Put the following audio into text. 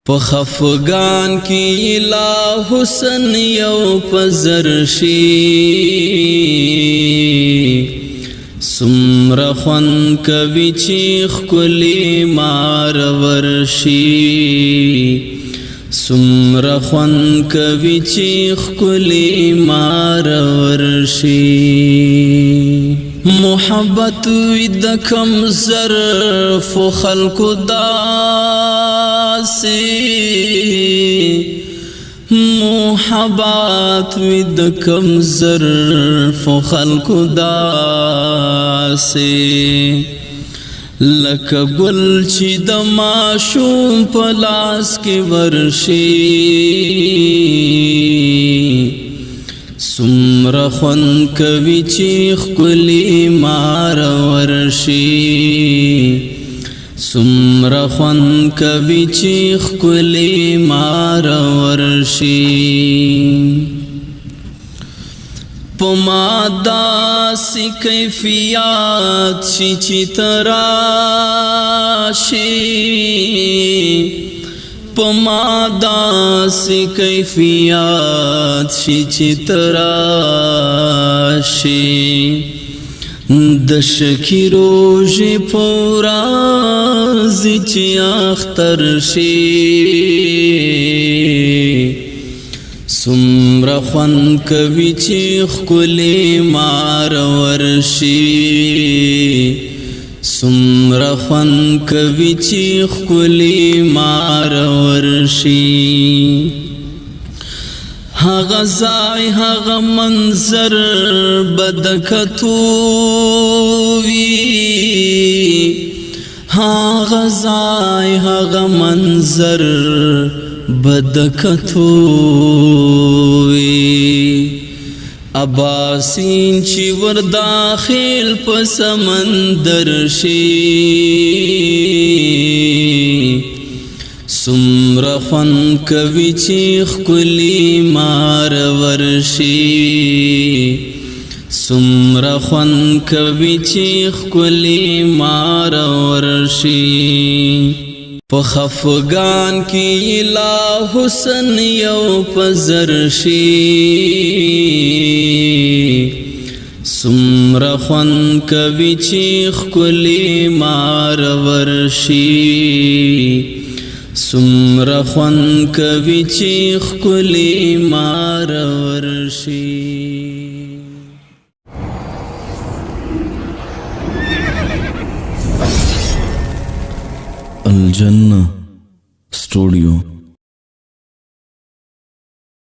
په خفګان کې لا حسن یو پزر شي سمره خوند کوي چې ښکلي مار ورشي سمره خوند کوي چې ښکلي مار ورشي محبت وي د کم ظرفو خلقو داسې محبت وي د کم ظرفو خلقو داسې لکه ګل چې د ماشوم په لاس کې ورشي سمره خوند کوي چې ښکلي مار ورشي سمره خوند کوي چې ښکلي مار ورشي په ما داسې کیفیت شي چې ته راشې په ما داسې کیفیت شي چې ته راشې د شکی روژې په ورځې چې اختر شي سمره خوند کوي چې ښکلي مار ورشي سمره خوند کوي چې ښکلي مار ورشي هغه ځای هغه منظر به د کتو وي هغه ځای هغه منظر به د کتو وي اباسین چې ور داخل په سمندر شي سمره خوند کوي چې ښکلي مار ورشي سمره خوند کوي چې ښکلي مار ورشي په خفګان کې لا حسن یو پزر شي سمره خوند کوي چې ښکلي مار ورشي سمره خوند کوي چې ښکلي مار ورشي الجنة ستوديو